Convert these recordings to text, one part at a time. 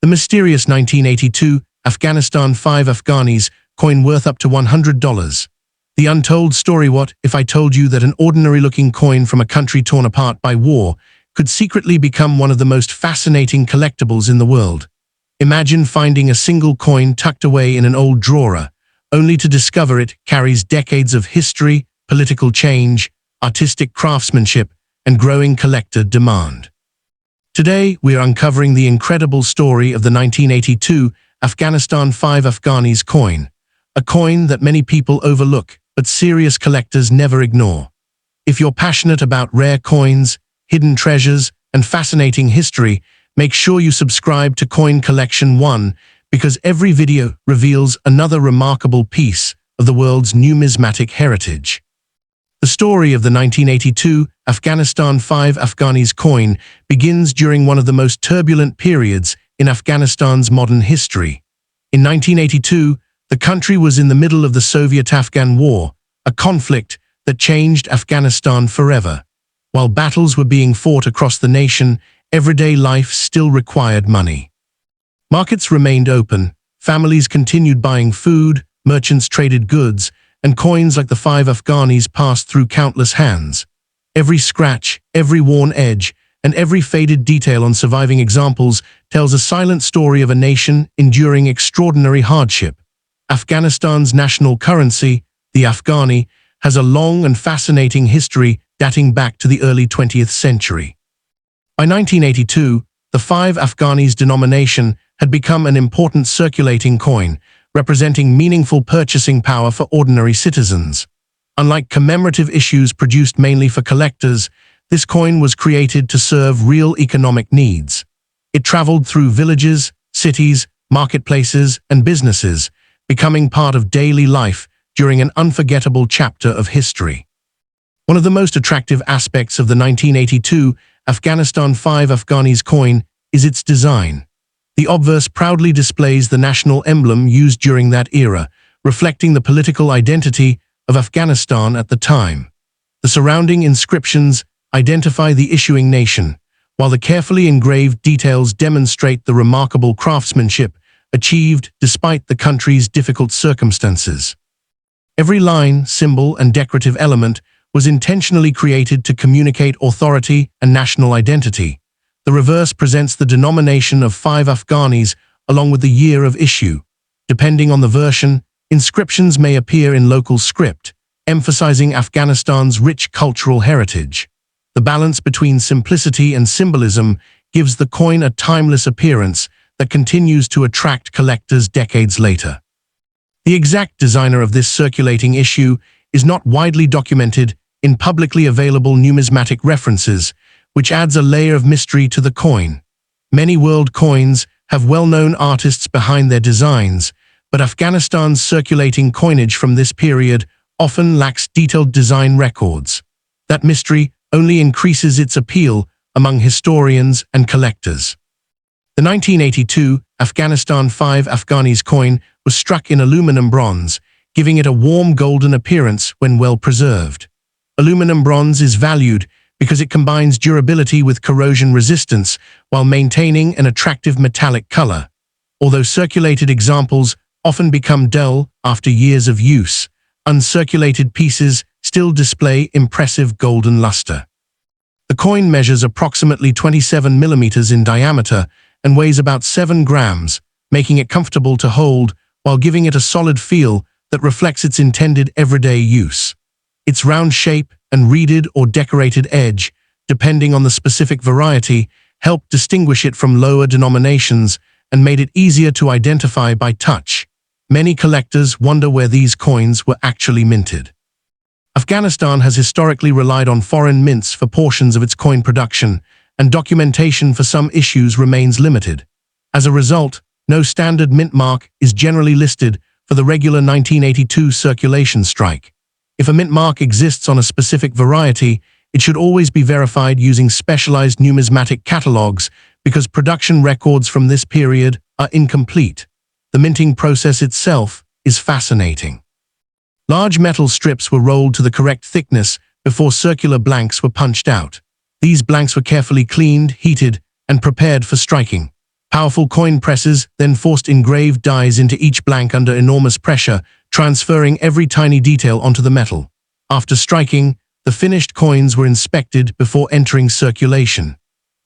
The mysterious 1982 Afghanistan 5 Afghanis coin worth up to $100. The untold story. What if I told you that an ordinary-looking coin from a country torn apart by war could secretly become one of the most fascinating collectibles in the world? Imagine finding a single coin tucked away in an old drawer, only to discover it carries decades of history, political change, artistic craftsmanship, and growing collector demand. Today, we are uncovering the incredible story of the 1982 Afghanistan 5 Afghanis coin, a coin that many people overlook but serious collectors never ignore. If you're passionate about rare coins, hidden treasures, and fascinating history, make sure you subscribe to Coin Collection 1 because every video reveals another remarkable piece of the world's numismatic heritage. The story of the 1982 Afghanistan 5 Afghanis coin begins during one of the most turbulent periods in Afghanistan's modern history. In 1982, the country was in the middle of the Soviet-Afghan War, a conflict that changed Afghanistan forever. While battles were being fought across the nation, everyday life still required money. Markets remained open, families continued buying food, merchants traded goods, and coins like the 5 Afghanis passed through countless hands. Every scratch, every worn edge, and every faded detail on surviving examples tells a silent story of a nation enduring extraordinary hardship. Afghanistan's national currency, the Afghani, has a long and fascinating history dating back to the early 20th century. By 1982, the 5 Afghanis denomination had become an important circulating coin, representing meaningful purchasing power for ordinary citizens. Unlike commemorative issues produced mainly for collectors, this coin was created to serve real economic needs. It traveled through villages, cities, marketplaces, and businesses, becoming part of daily life during an unforgettable chapter of history. One of the most attractive aspects of the 1982 Afghanistan 5 Afghanis coin is its design. The obverse proudly displays the national emblem used during that era, reflecting the political identity of Afghanistan at the time. The surrounding inscriptions identify the issuing nation, while the carefully engraved details demonstrate the remarkable craftsmanship achieved despite the country's difficult circumstances. Every line, symbol, and decorative element was intentionally created to communicate authority and national identity. The reverse presents the denomination of 5 Afghanis along with the year of issue. Depending on the version, inscriptions may appear in local script, emphasizing Afghanistan's rich cultural heritage. The balance between simplicity and symbolism gives the coin a timeless appearance that continues to attract collectors decades later. The exact designer of this circulating issue is not widely documented in publicly available numismatic references, which adds a layer of mystery to the coin. Many world coins have well-known artists behind their designs, but Afghanistan's circulating coinage from this period often lacks detailed design records. That mystery only increases its appeal among historians and collectors. The 1982 Afghanistan 5 Afghanis coin was struck in aluminum bronze, giving it a warm golden appearance when well preserved. Aluminum bronze is valued because it combines durability with corrosion resistance while maintaining an attractive metallic color. Although circulated examples often become dull after years of use, uncirculated pieces still display impressive golden luster. The coin measures approximately 27 millimeters in diameter and weighs about 7 grams, making it comfortable to hold while giving it a solid feel that reflects its intended everyday use. Its round shape and reeded or decorated edge, depending on the specific variety, helped distinguish it from lower denominations and made it easier to identify by touch. Many collectors wonder where these coins were actually minted. Afghanistan has historically relied on foreign mints for portions of its coin production, and documentation for some issues remains limited. As a result, no standard mint mark is generally listed for the regular 1982 circulation strike. If a mint mark exists on a specific variety, it should always be verified using specialized numismatic catalogs because production records from this period are incomplete. The minting process itself is fascinating. Large metal strips were rolled to the correct thickness before circular blanks were punched out. These blanks were carefully cleaned, heated, and prepared for striking. Powerful coin presses then forced engraved dies into each blank under enormous pressure, transferring every tiny detail onto the metal. After striking, the finished coins were inspected before entering circulation.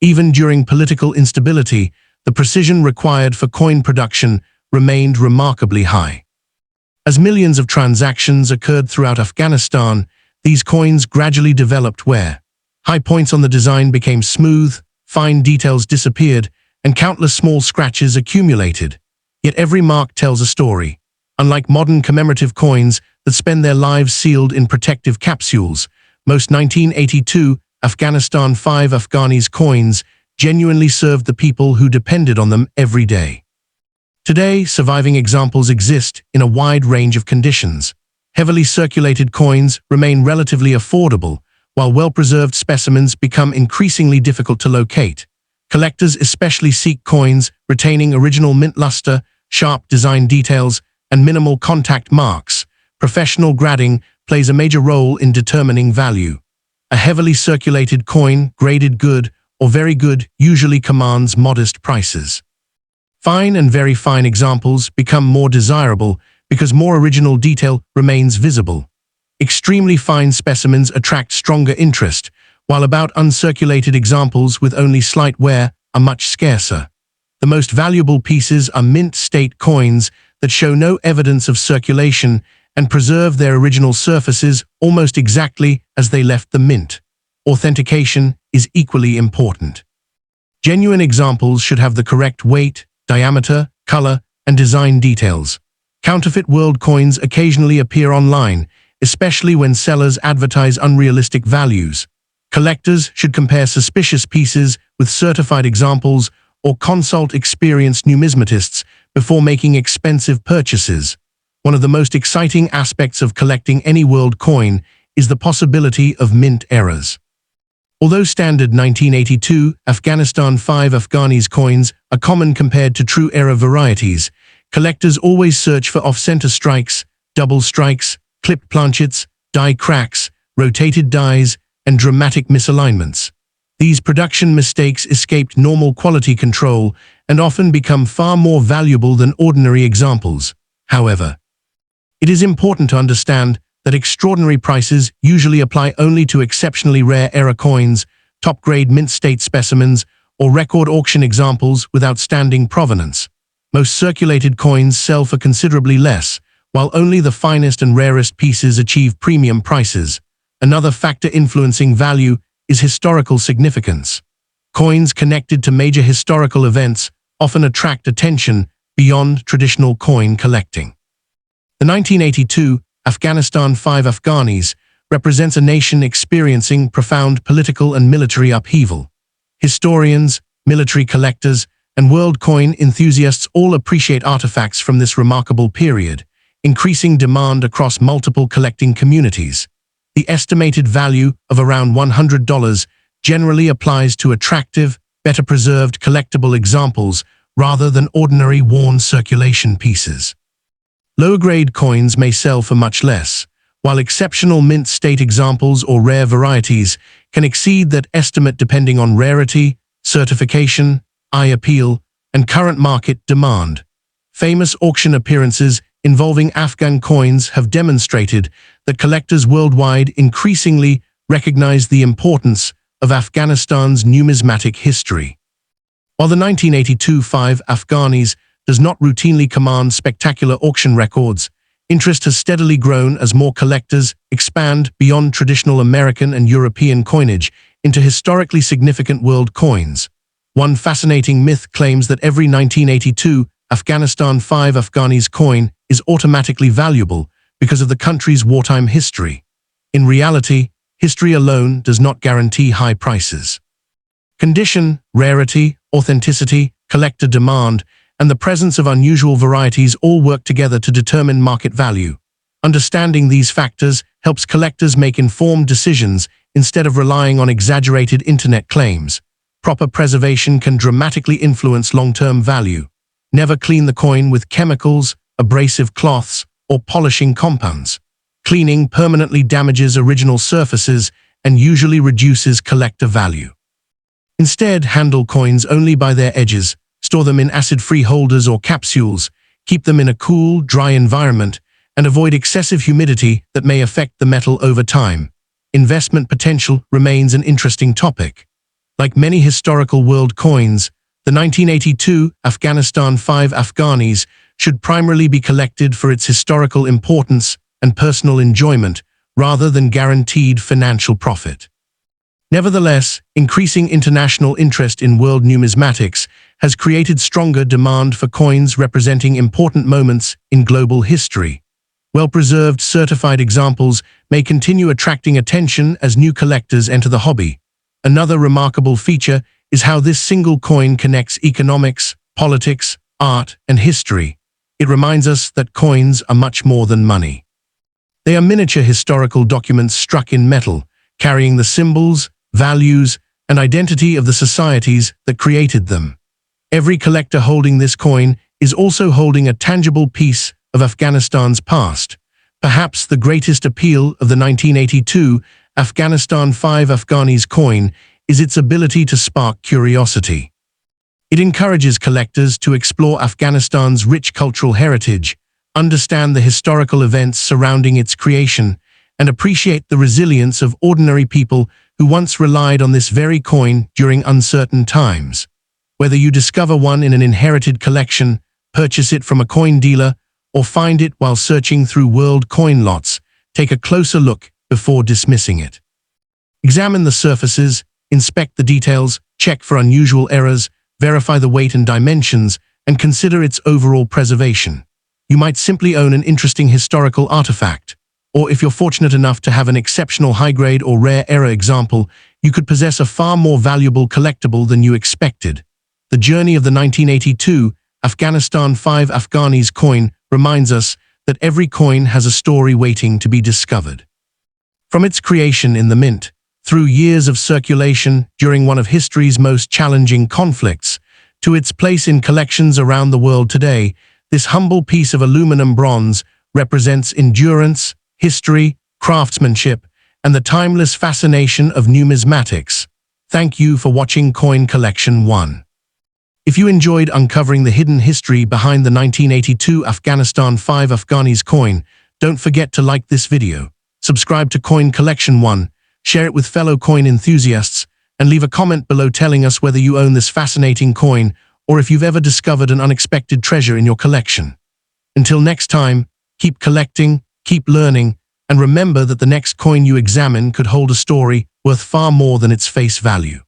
Even during political instability, the precision required for coin production remained remarkably high. As millions of transactions occurred throughout Afghanistan, these coins gradually developed wear. High points on the design became smooth, fine details disappeared, and countless small scratches accumulated. Yet every mark tells a story. Unlike modern commemorative coins that spend their lives sealed in protective capsules, most 1982 Afghanistan 5 Afghanis coins genuinely served the people who depended on them every day. Today, surviving examples exist in a wide range of conditions. Heavily circulated coins remain relatively affordable, while well-preserved specimens become increasingly difficult to locate. Collectors especially seek coins retaining original mint luster, sharp design details, and minimal contact marks. Professional grading plays a major role in determining value. A heavily circulated coin, graded good or very good, usually commands modest prices. Fine and very fine examples become more desirable because more original detail remains visible. Extremely fine specimens attract stronger interest, while about uncirculated examples with only slight wear are much scarcer. The most valuable pieces are mint state coins that show no evidence of circulation and preserve their original surfaces almost exactly as they left the mint. Authentication is equally important. Genuine examples should have the correct weight, diameter, color, and design details. Counterfeit world coins occasionally appear online, especially when sellers advertise unrealistic values. Collectors should compare suspicious pieces with certified examples or consult experienced numismatists before making expensive purchases. One of the most exciting aspects of collecting any world coin is the possibility of mint errors. Although standard 1982 Afghanistan 5 Afghanis coins are common compared to true era varieties, collectors always search for off-center strikes, double strikes, clipped planchets, die cracks, rotated dies, and dramatic misalignments. These production mistakes escaped normal quality control and often become far more valuable than ordinary examples. However, it is important to understand that extraordinary prices usually apply only to exceptionally rare era coins, top-grade mint state specimens, or record auction examples with outstanding provenance. Most circulated coins sell for considerably less, while only the finest and rarest pieces achieve premium prices. Another factor influencing value is historical significance. Coins connected to major historical events often attract attention beyond traditional coin collecting. The 1982 Afghanistan 5 Afghanis represents a nation experiencing profound political and military upheaval. Historians, military collectors, and world coin enthusiasts all appreciate artifacts from this remarkable period, increasing demand across multiple collecting communities. The estimated value of around $100 generally applies to attractive, better-preserved collectible examples rather than ordinary worn circulation pieces. Lower-grade coins may sell for much less, while exceptional mint state examples or rare varieties can exceed that estimate depending on rarity, certification, eye appeal, and current market demand. Famous auction appearances involving Afghan coins have demonstrated that collectors worldwide increasingly recognize the importance of Afghanistan's numismatic history. While the 1982 5 Afghanis does not routinely command spectacular auction records, interest has steadily grown as more collectors expand beyond traditional American and European coinage into historically significant world coins. One fascinating myth claims that every 1982 Afghanistan 5 Afghanis coin is automatically valuable because of the country's wartime history. In reality, history alone does not guarantee high prices. Condition, rarity, authenticity, collector demand, and the presence of unusual varieties all work together to determine market value. Understanding these factors helps collectors make informed decisions instead of relying on exaggerated internet claims. Proper preservation can dramatically influence long-term value. Never clean the coin with chemicals, abrasive cloths, or polishing compounds. Cleaning permanently damages original surfaces and usually reduces collector value. Instead, handle coins only by their edges, Store them in acid-free holders or capsules. Keep them in a cool, dry environment, and avoid excessive humidity that may affect the metal over time. Investment potential remains an interesting topic. Like many historical world coins, the 1982 Afghanistan 5 Afghanis should primarily be collected for its historical importance and personal enjoyment, rather than guaranteed financial profit. Nevertheless, increasing international interest in world numismatics has created stronger demand for coins representing important moments in global history. Well-preserved, certified examples may continue attracting attention as new collectors enter the hobby. Another remarkable feature is how this single coin connects economics, politics, art, and history. It reminds us that coins are much more than money. They are miniature historical documents struck in metal, carrying the symbols, values, and identity of the societies that created them. Every collector holding this coin is also holding a tangible piece of Afghanistan's past. Perhaps the greatest appeal of the 1982 Afghanistan 5 Afghanis coin is its ability to spark curiosity. It encourages collectors to explore Afghanistan's rich cultural heritage, understand the historical events surrounding its creation, and appreciate the resilience of ordinary people who once relied on this very coin during uncertain times. Whether you discover one in an inherited collection, purchase it from a coin dealer, or find it while searching through world coin lots, take a closer look before dismissing it. Examine the surfaces, inspect the details, check for unusual errors, verify the weight and dimensions, and consider its overall preservation. You might simply own an interesting historical artifact, or if you're fortunate enough to have an exceptional high-grade or rare error example, you could possess a far more valuable collectible than you expected. The journey of the 1982 Afghanistan 5 Afghanis coin reminds us that every coin has a story waiting to be discovered. From its creation in the mint, through years of circulation during one of history's most challenging conflicts, to its place in collections around the world today, this humble piece of aluminum bronze represents endurance, history, craftsmanship, and the timeless fascination of numismatics. Thank you for watching Coin Collection 1. If you enjoyed uncovering the hidden history behind the 1982 Afghanistan 5 Afghanis coin, don't forget to like this video, subscribe to Coin Collection 1, share it with fellow coin enthusiasts, and leave a comment below telling us whether you own this fascinating coin or if you've ever discovered an unexpected treasure in your collection. Until next time, keep collecting, keep learning, and remember that the next coin you examine could hold a story worth far more than its face value.